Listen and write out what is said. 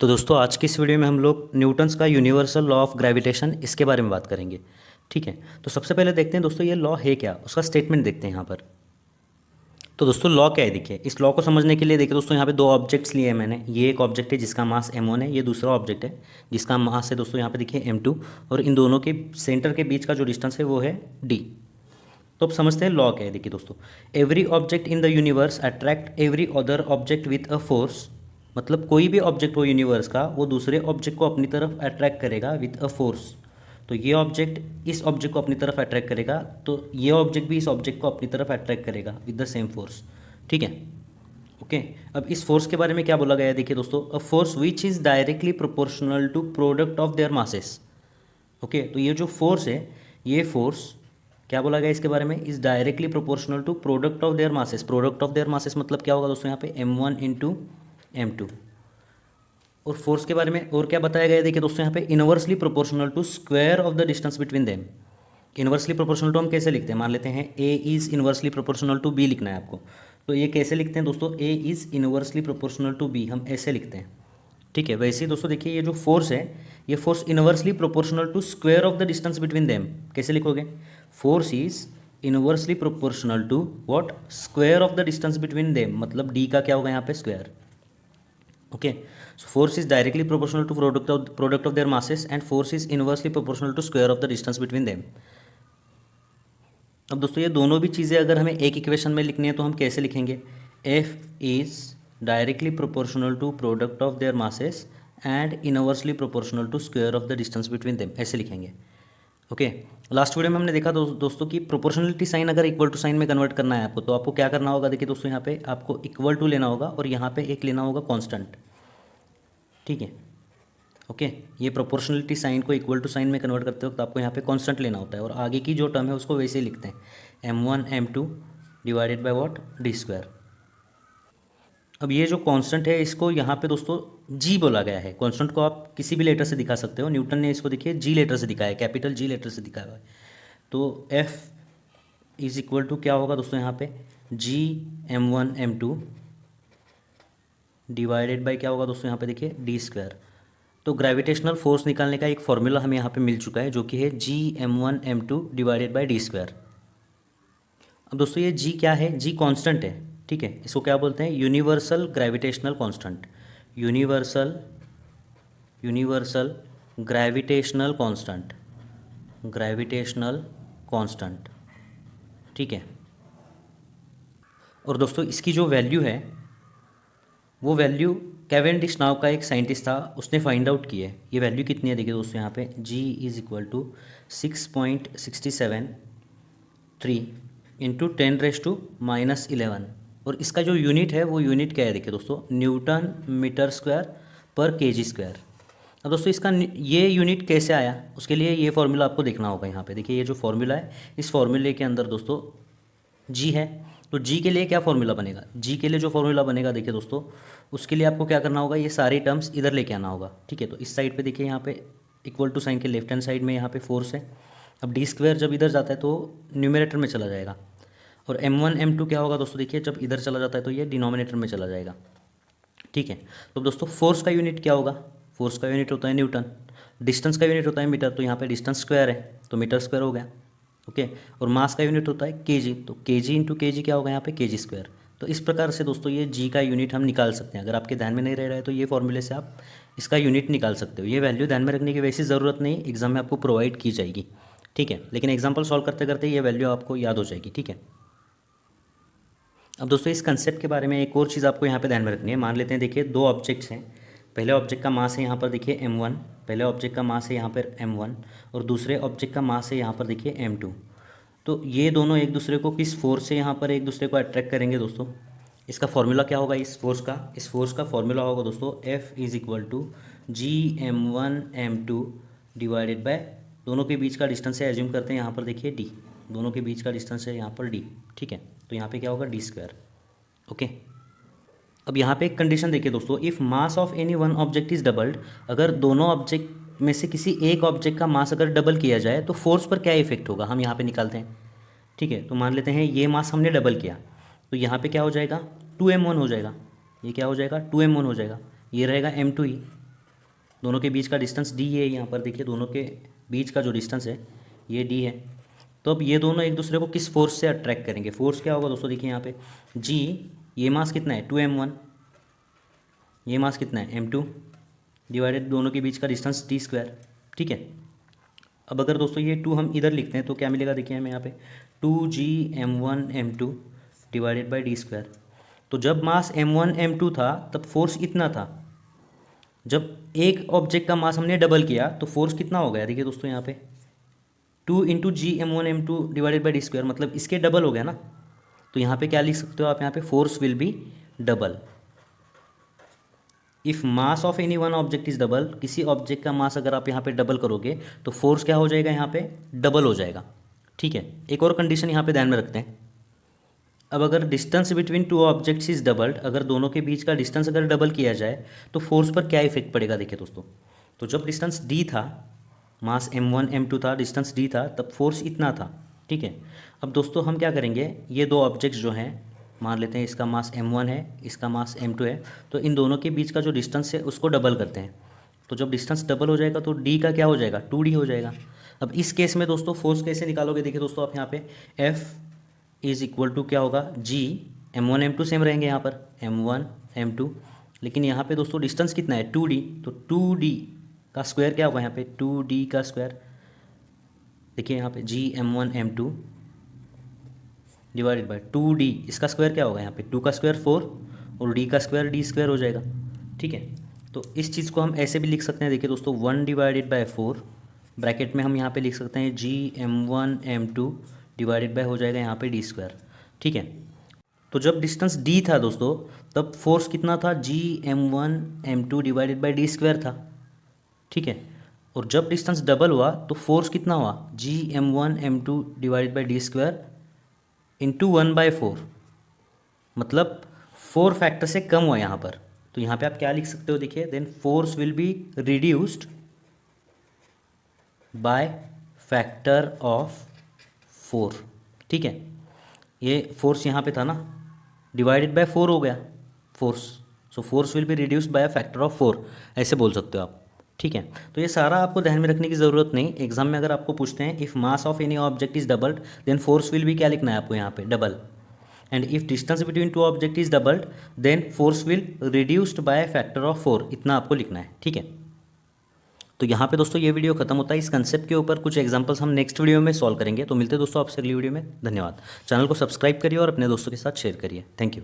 तो दोस्तों आज की इस वीडियो में हम लोग न्यूटन्स का यूनिवर्सल लॉ ऑफ ग्रेविटेशन इसके बारे में बात करेंगे। ठीक है, तो सबसे पहले देखते हैं दोस्तों ये लॉ है क्या, उसका स्टेटमेंट देखते हैं यहाँ पर। तो दोस्तों लॉ क्या है, देखिए इस लॉ को समझने के लिए देखिए दोस्तों यहाँ पे दो ऑब्जेक्ट्स लिए हैं मैंने। ये एक ऑब्जेक्ट है जिसका मास m1 है, ये दूसरा ऑब्जेक्ट है जिसका मास है दोस्तों यहाँ पे देखिए m2, और इन दोनों के सेंटर के बीच का जो डिस्टेंस है वो है d। तो अब समझते हैं लॉ क्या है। देखिए दोस्तों, every object in the universe attract every other object with a force. मतलब कोई भी ऑब्जेक्ट हो यूनिवर्स का, वो दूसरे ऑब्जेक्ट को अपनी तरफ अट्रैक्ट करेगा विथ अ फोर्स। तो ये ऑब्जेक्ट इस ऑब्जेक्ट को अपनी तरफ अट्रैक्ट करेगा, तो ये ऑब्जेक्ट भी इस ऑब्जेक्ट को अपनी तरफ अट्रैक्ट करेगा विद द सेम फोर्स। ठीक है, ओके। अब इस फोर्स के बारे में क्या बोला गया है, देखिए दोस्तों, a force which is directly proportional to product of their masses. Okay, तो ये जो फोर्स है, ये फोर्स क्या बोला गया इसके बारे में, is directly proportional to product of their masses. Product of their masses मतलब क्या होगा दोस्तों यहाँ पे m1 इंटू m2। और फोर्स के बारे में और क्या बताया गया है, देखिए दोस्तों यहाँ पे inversely proportional to square of the distance between them. Inversely proportional to हम कैसे लिखते हैं, मान लेते हैं A is inversely proportional to B लिखना है आपको। तो ये कैसे लिखते हैं दोस्तों, A is inversely proportional to B, हम ऐसे लिखते हैं। ठीक है, वैसे ही दोस्तों देखिए ये जो फोर्स है, ये force inversely proportional to square of the distance between them. कैसे लिखोगे, force is inversely proportional to what, square of the distance between them, मतलब डी का क्या होगा यहाँ पे square. Okay, so force is directly proportional to product of their masses and force is inversely proportional to square of the distance between them. अब दोस्तों ये दोनों भी चीज़ें अगर हमें एक इक्वेशन में लिखनी है तो हम कैसे लिखेंगे, F is directly proportional to product of their masses and inversely proportional to square of the distance between them, ऐसे लिखेंगे। ओके, लास्ट वीडियो में हमने देखा दोस्तों कि प्रोपोर्शनलिटी साइन अगर इक्वल टू साइन में कन्वर्ट करना है आपको, तो आपको क्या करना होगा, देखिए दोस्तों यहाँ पे आपको इक्वल टू लेना होगा और यहाँ पे एक लेना होगा कांस्टेंट। ठीक है, ओके, ये प्रोपोर्शनलिटी साइन को इक्वल टू साइन में कन्वर्ट करते वक्त आपको यहाँ पे कांस्टेंट लेना होता है, और आगे की जो टर्म है उसको वैसे ही लिखते हैं m1 m2 divided by what, D square. अब ये जो कांस्टेंट है इसको यहाँ पे दोस्तों जी बोला गया है। कांस्टेंट को आप किसी भी लेटर से दिखा सकते हो, न्यूटन ने इसको देखिए जी लेटर से दिखाया है, कैपिटल जी लेटर से दिखाया हुआ है। तो एफ इज इक्वल टू क्या होगा दोस्तों यहाँ पे, जी m1 m2 डिवाइडेड बाय क्या होगा दोस्तों यहाँ पे देखिए डी स्क्वायर। तो ग्रेविटेशनल फोर्स निकालने का एक फॉर्मूला हमें यहाँ पे मिल चुका है, जो कि है Gm1m2 divided bye D square. अब दोस्तों ये G क्या है, G कांस्टेंट है। ठीक है, इसको क्या बोलते हैं, universal gravitational constant. Universal universal gravitational constant, gravitational constant. ठीक है, और दोस्तों इसकी जो वैल्यू है, वो वैल्यू कैवेंडिश नाव का एक साइंटिस्ट था, उसने फाइंड आउट की है। ये वैल्यू कितनी है, देखिए दोस्तों यहाँ पे G is equal to 6.673 into 10⁻⁻11। और इसका जो यूनिट है वो यूनिट क्या है, देखिए दोस्तों, न्यूटन मीटर स्क्वायर पर केजी स्क्वायर। अब दोस्तों इसका ये यूनिट कैसे आया, उसके लिए ये फॉर्मूला आपको देखना होगा। यहाँ पे देखिए ये जो फॉर्मूला है, इस फॉर्मूले के अंदर दोस्तों जी है, तो जी के लिए क्या फॉर्मूला बनेगा, जी के लिए जो फॉर्मूला बनेगा देखिए दोस्तों, उसके लिए आपको क्या करना होगा, ये सारी टर्म्स इधर लेके आना होगा। ठीक है, तो इस साइड पे देखिए यहाँ पे इक्वल टू साइन के लेफ्ट हैंड साइड में यहाँ पे फोर्स है। अब डी स्क्वायर जब इधर जाता है तो न्यूमरेटर में चला जाएगा, और m1 m2 क्या होगा दोस्तों, देखिए जब इधर चला जाता है तो ये डिनोमिनेटर में चला जाएगा। ठीक है, तो दोस्तों फोर्स का यूनिट क्या होगा, फोर्स का यूनिट होता है न्यूटन, डिस्टेंस का यूनिट होता है मीटर, तो यहाँ पे डिस्टेंस स्क्वायर है तो मीटर स्क्वायर हो गया। ओके, और मास का यूनिट होता है केजी, तो केजी इंटू केजी क्या होगा यहाँ पे, केजी स्क्वायर। तो इस प्रकार से दोस्तों ये जी का यूनिट हम निकाल सकते हैं। अगर आपके ध्यान में नहीं रह रहा है तो ये फॉर्मूले से आप इसका यूनिट निकाल सकते हो। ये वैल्यू ध्यान में रखने की वैसी ज़रूरत नहीं, एग्जाम में आपको प्रोवाइड की जाएगी। ठीक है, लेकिन एग्जाम्पल सॉल्व करते करते ये वैल्यू आपको याद हो जाएगी। ठीक है, अब दोस्तों इस कंसेप्ट के बारे में एक और चीज़ आपको यहाँ पे ध्यान में रखनी है। मान लेते हैं देखिए दो ऑब्जेक्ट्स हैं, पहले ऑब्जेक्ट का मास है यहाँ पर देखिए m1, पहले ऑब्जेक्ट का मास है यहाँ पर m1, और दूसरे ऑब्जेक्ट का मास है यहाँ पर देखिए m2। तो ये दोनों एक दूसरे को किस फोर्स से यहाँ पर एक दूसरे को अट्रैक्ट करेंगे दोस्तों, इसका फॉर्मूला क्या होगा इस फोर्स का फॉर्मूला होगा दोस्तों, F is equal to Gm1m2 divided by, दोनों के बीच का डिस्टेंस है, एज्यूम करते हैं यहाँ पर देखिए d, दोनों के बीच का डिस्टेंस है यहाँ पर d। ठीक है, तो यहाँ पे क्या होगा डी स्क्वायर। ओके, अब यहाँ पे एक कंडीशन देखिए दोस्तों, if mass of any one object is doubled, अगर दोनों ऑब्जेक्ट में से किसी एक ऑब्जेक्ट का मास अगर डबल किया जाए तो फोर्स पर क्या इफेक्ट होगा, हम यहाँ पे निकालते हैं। ठीक है, तो मान लेते हैं ये मास हमने डबल किया, तो यहाँ पे क्या हो जाएगा 2m1 हो जाएगा, ये क्या हो जाएगा 2m1 हो जाएगा, ये रहेगा m2 ही। दोनों के बीच का डिस्टेंस डी है, यहाँ पर देखिए दोनों के बीच का जो डिस्टेंस है ये डी है। तो अब ये दोनों एक दूसरे को किस फोर्स से अट्रैक्ट करेंगे? फोर्स क्या होगा दोस्तों, देखिए यहाँ पे जी, ये मास कितना है 2m1, ये मास कितना है m2, डिवाइडेड दोनों के बीच का डिस्टेंस d स्क्वायर। ठीक है, अब अगर दोस्तों ये 2 हम इधर लिखते हैं तो क्या मिलेगा, देखिए हमें यहाँ पे 2gm1m2 divided by D square. तो जब मास m1 m2 था तब फोर्स इतना था, जब एक ऑब्जेक्ट का मास हमने डबल किया तो फोर्स कितना हो गया, देखिए दोस्तों यहाँ पे 2 into gm1m2 divided by D square, मतलब इसके डबल हो गया ना। तो यहाँ पे क्या लिख सकते हो आप, यहाँ पे force will B double. If mass of any one object is double, किसी ऑब्जेक्ट का मास अगर आप यहाँ पे डबल करोगे तो फोर्स क्या हो जाएगा, यहाँ पे डबल हो जाएगा। ठीक है, एक और कंडीशन यहाँ पे ध्यान में रखते हैं। अब अगर distance between two objects is doubled, अगर दोनों के बीच का डिस्टेंस अगर डबल किया जाए तो फोर्स पर क्या इफेक्ट पड़ेगा, देखिए दोस्तों। तो जब डिस्टेंस डी था, मास m1 m2 था, डिस्टेंस डी था, तब फोर्स इतना था। ठीक है, अब दोस्तों हम क्या करेंगे, ये दो ऑब्जेक्ट्स जो हैं, मान लेते हैं इसका मास m1 है, इसका मास m2 है, तो इन दोनों के बीच का जो डिस्टेंस है उसको डबल करते हैं। तो जब डिस्टेंस डबल हो जाएगा तो d का क्या हो जाएगा, 2d हो जाएगा। अब इस केस में दोस्तों फोर्स कैसे निकालोगे, देखिए दोस्तों आप यहाँ पे F इज़ इक्वल टू क्या होगा, g, m1 m2 सेम रहेंगे यहाँ पर m1 m2, लेकिन यहाँ पे दोस्तों डिस्टेंस कितना है 2d, तो 2d का स्क्वायर क्या होगा यहाँ पे 2d का स्क्वायर, देखिए यहाँ पे g m1 m2 divided by 2d, इसका स्क्वायर क्या होगा यहाँ पे 2 का स्क्वायर 4 और d का स्क्वायर d स्क्वायर हो जाएगा। ठीक है, तो इस चीज़ को हम ऐसे भी लिख सकते हैं, देखिए दोस्तों 1 डिवाइडेड बाई 4 ब्रैकेट में हम यहाँ पे लिख सकते हैं g m1 m2 divided by हो जाएगा यहाँ पे डी स्क्वायर। ठीक है, तो जब डिस्टेंस डी था दोस्तों तब फोर्स कितना था, gm1 m2 divided by D square था। ठीक है, और जब डिस्टेंस डबल हुआ तो फोर्स कितना हुआ, gm1 m2 divided by D square into 1/4, मतलब 4 फैक्टर से कम हुआ यहाँ पर। तो यहाँ पे आप क्या लिख सकते हो, देखिए then force will be reduced by factor of 4। ठीक है, ये फोर्स यहाँ पे था ना, डिवाइडेड बाय 4 हो गया force, so force will be reduced by factor of 4, ऐसे बोल सकते हो आप। ठीक है, तो ये सारा आपको ध्यान में रखने की ज़रूरत नहीं। एग्जाम में अगर आपको पूछते हैं if mass of any object is doubled then force will be क्या लिखना है आपको यहाँ पे, double. And if distance between two object is doubled then force will reduced by factor of 4, इतना आपको लिखना है। ठीक है, तो यहाँ पे दोस्तों ये वीडियो खत्म होता है। इस कंसेप्ट के ऊपर कुछ एग्जांपल्स हम नेक्स्ट वीडियो में सॉल्व करेंगे। तो मिलते हैं दोस्तों आपसे अगली वीडियो में। धन्यवाद। चैनल को सब्सक्राइब करिए और अपने दोस्तों के साथ शेयर करिए। Thank you.